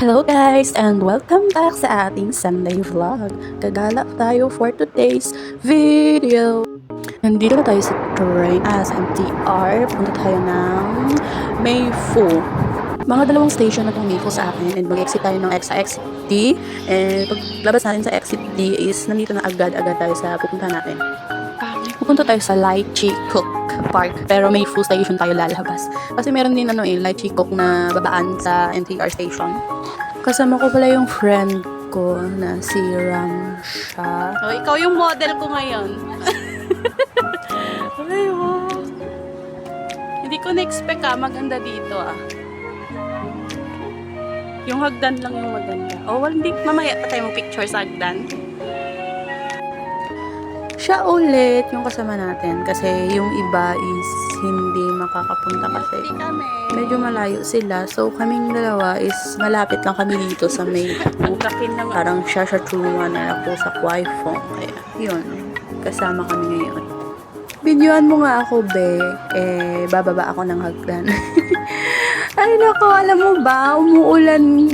Hello guys and welcome back sa ating Sunday vlog. Gagala tayo for today's video. Nandito na tayo sa train sa MTR. Punta tayo ng Mayfu. Mga dalawang station na itong Mayfu sa akin and mag-exit tayo ng exit D. And paglabas natin sa exit D is nandito na agad-agad tayo sa pupunta natin. Pupunta tayo sa Lychee Cook Park, pero may full station tayo lalabas. Kasi meron din Lychee Cook na babaan sa MTR station. Kasama ko pala yung friend ko na si Ramsha. So, ikaw yung model ko ngayon. Ay, wow. Hindi ko na-expect maganda dito Yung hagdan lang yung maganda. Oh, well, hindi. Mamaya pa tayo mag-picture sa hagdan. Siya ulit yung kasama natin kasi yung iba is hindi makakapunta kasi Hindi kami. medyo malayo sila. So kaming dalawa is malapit lang kami dito sa may parang siya tulungan na ako sa Wi-Fi. Kaya yun, kasama kami ngayon. Videoan mo nga ako, be. Bababa ako ng hagdan. Ay nako, alam mo ba, umuulan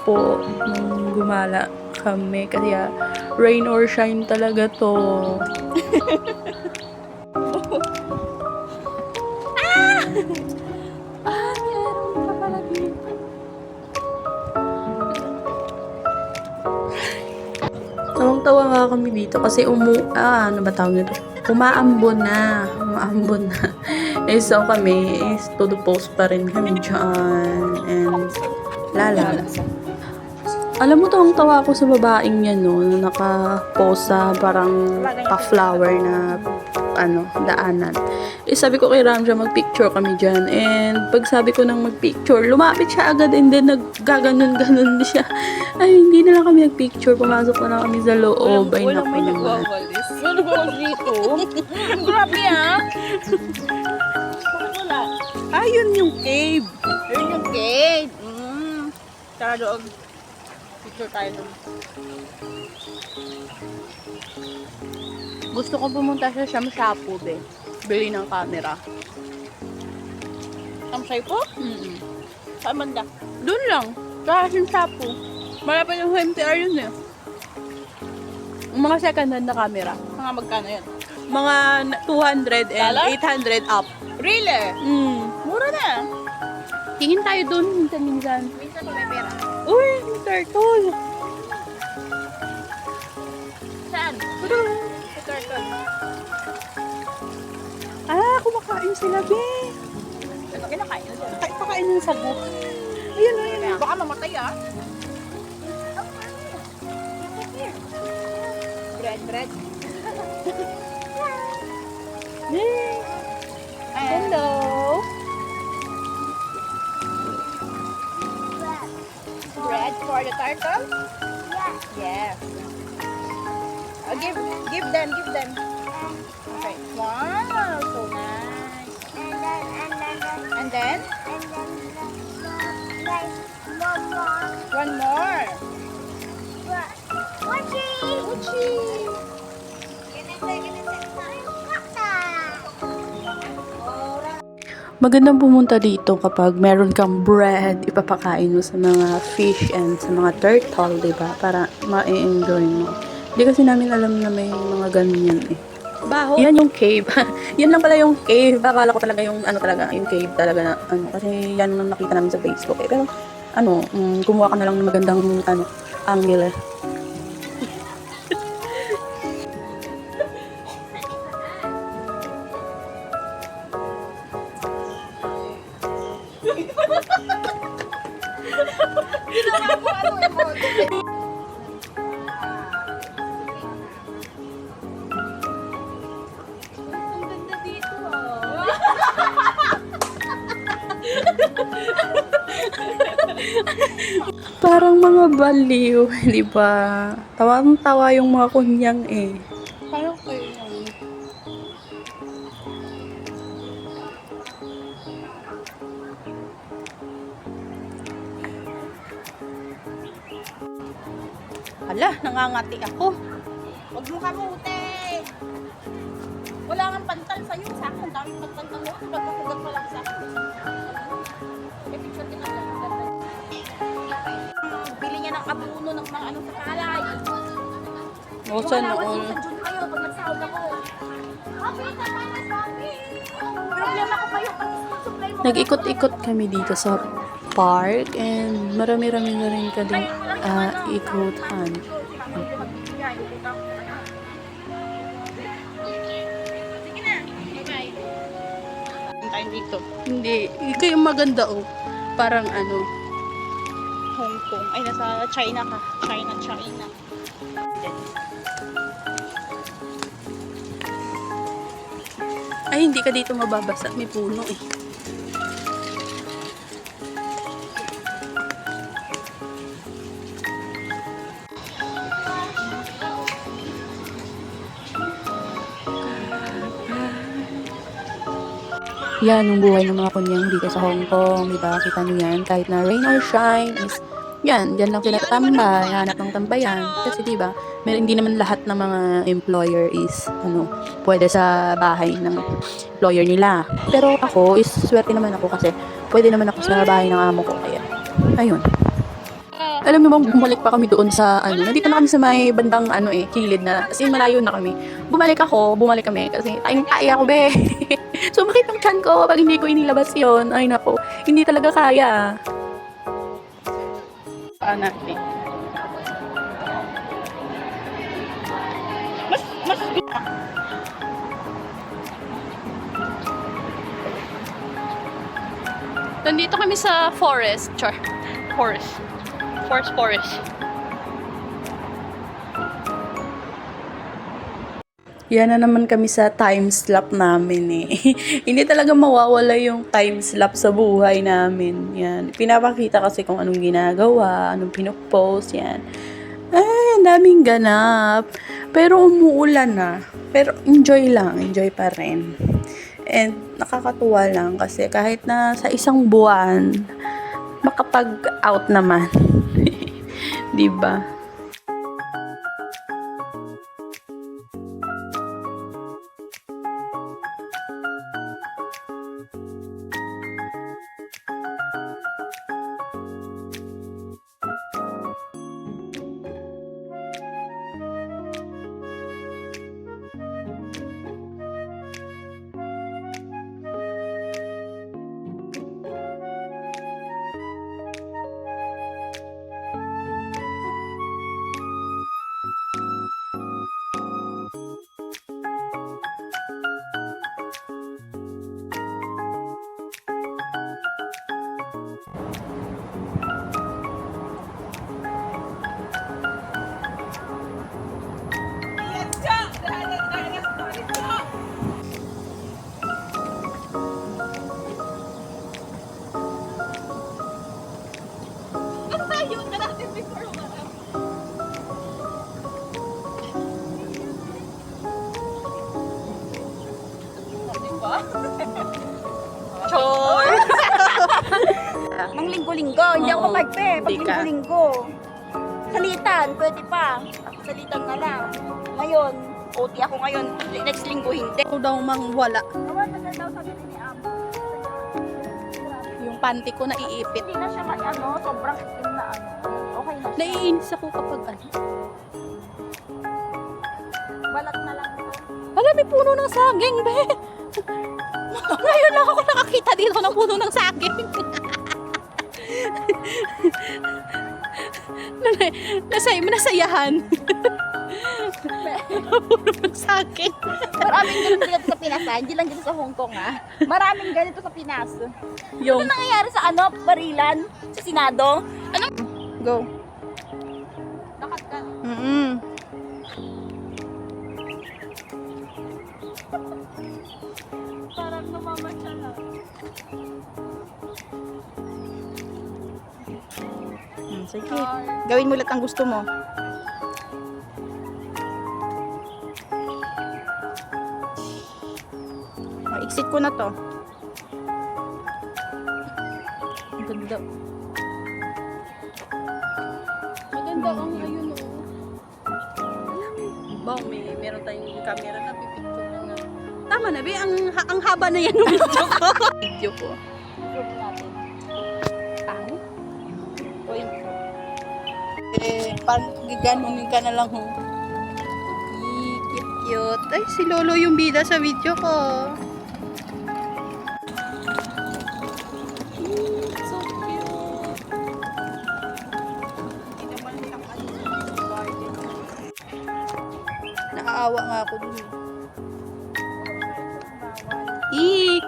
po nung gumala kami kaya rain or shine talaga to. Meron pa pala dito. Tawang-tawa nga kami dito kasi ano ba tawag nito? Umaambon na. So kami is to the post pa rin kami dyan. And lala. Alam mo, tawang-tawa ako sa babaeng yan, no, na naka-post sa parang pa-flower na, daanan. Sabi ko kay Ramja, mag-picture kami dyan. And pag sabi ko nang mag-picture, lumapit siya agad and then naggaganon-ganon siya. Ay, hindi na lang kami nag-picture. Pumasok na lang kami sa loob. Ay, naku naman. Ano ba dito? Grabe wala. Yun yung cave. Tara doon. Picture tayo doon. Gusto ko pumunta sa Shamshapu, be. Bili ng camera. Shamshapu? Saan banda? Doon lang. Sa Shamshapu. Malapit yung MTR yun Yung mga second hand na camera. Mga magkano yun? Mga 200 and $800 up. Really? Mura na. Tingin tayo doon minsan-minsan. Minsan may pera. Uy, yung turtle. Saan? Yung turtle. Kumakain sila, be. Ano kinakain na sila? Pakain ng sago. Ayun. Baka mamatay Bread. Hello. Bread for the turtle? Yes. Give them. Okay. Wow, so nice. And then? One more. Uchi. Magandang pumunta dito kapag meron kang bread, ipapakain mo sa mga fish and sa mga turtle, diba? Para ma-enjoy mo. Hindi kasi namin alam na may mga ganyan Baho. Yan yung cave. Yan lang pala yung cave. Akala ko talaga yung yung cave talaga na kasi yan ang nakita namin sa Facebook Pero kumuha ka na lang ng magandang angle. Parang mga baliw, di ba? Tawang-tawa yung mga kunyang Parang kayo yan. Hala, nangangati ako. Huwag mo kamuti. Wala kang pantal sa'yo. Sa akin, ang daming magpantal mo. Nagkakugat pa lang sa akin. May picture din ako. nakapuno ng mga ano sa palay. O, sana Wala, all. sa June kayo pag nagsahod ako. Problema ko kayo pag supply mo. Nag-ikot-ikot kami dito sa park and marami-rami na rin kaming ikutan. Sige na. Bye-bye. Tayo dito. Hindi, ikaw yung maganda oh. Parang ano, Hong Kong. Ay, nasa China ka. China. ay hindi ka dito mababasa, may puno eh. Yan, yung buhay ng mga kunyang dito sa Hong Kong, diba? Kita niyo yan, kahit na rain or shine, is, yan, dyan lang sila tambay, hanap ng tambayan. Kasi diba, hindi naman lahat ng mga employer is, pwede sa bahay ng employer nila. Pero ako, is, swerte naman ako kasi, pwede naman ako sa bahay ng amo ko, kaya, ayun. Alam mo bang bumalik pa kami doon sa nandito na kami sa may bandang kilid na, kasi malayo na kami. Bumalik kami kasi kaya ako be. Sumakit ang tiyan ko pag hindi ko inilabas yon. Ay nako, hindi talaga kaya. Natin. Mas nandito kami sa forest. Forest. Yan na naman kami sa time slap namin eh. Hindi talaga mawawala yung time slap sa buhay namin. Yan. Pinapakita kasi kung anong ginagawa, anong pinupost, yan. Ay, ang daming ganap. Pero umuulan na. Pero enjoy pa rin. And nakakatuwa lang kasi kahit na sa isang buwan, makapag-out naman. Diba? Chor! Mang linggo-linggo, hindi ako Oo, magpe. Pag hindi ka. linggo-linggo. Salitan, pwede pa. Salitan na lang. Ngayon, OT ako ngayon. Next linggo, hindi. Ako daw mang wala. Naman, daw sabi ni Amo. Yung panty ko naiipit. Hindi na siya sobrang itim na Okay na siya. Naiinis ako kapag Balat na lang. Alam, may puno ng saging, be. Ngayon lang ako nakakita dito ng puno ng saging. Nasayahan. Puno ng saging. Maraming ganito dito sa Pinas, ha? Hindi lang dito sa Hong Kong, ha? Maraming ganito sa Pinas. Yung, Ano nangyayari sa Barilan? Sa Senado? go. Lakat ka. Parang namamatya na. Sige. Gawin mo lahat ang gusto mo. Exit ko na to. Ang ganda. Maganda ang ayun o. Ba, meron tayong camera na pipicture na. Tama na, be. Ang haba na yan ng video ko. Video ko. Group natin. Tao? parang gaganunin ka na lang, ho. Cute. Ay, si Lolo yung bida sa video ko. So cute. Nakaawa nga ako dun.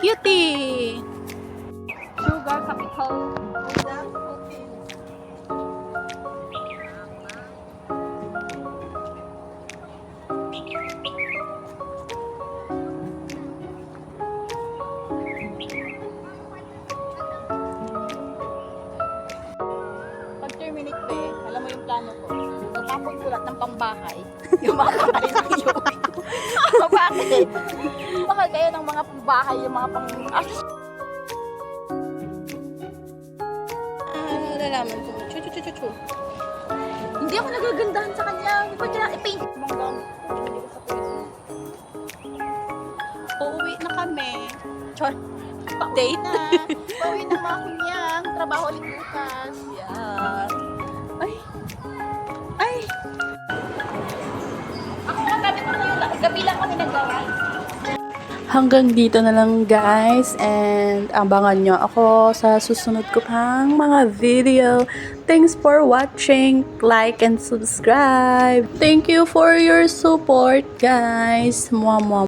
Cutie! Sugar capital. Pag terminate pa alam mo yung plano ko. Magtapon ko lahat ng pambahay. Yung mga bahay ng iuwi ko. Bakit? Baka kaya ng mga pambahay, yung mga pang... nalalaman ko. Chu. Hindi ako nagagandahan sa kanya. Hindi ko kailangan i-paint. Uuwi na kami. Char. Date na. Pauwi na mga kunyang. Trabaho ulit bukas. Yan. Ay. Ako magabi ko na yun. Gabi lang kami nagawa. Hanggang dito na lang guys, and abangan nyo ako sa susunod ko pang mga video. Thanks for watching, like and subscribe. Thank you for your support guys. Mwah, mwah.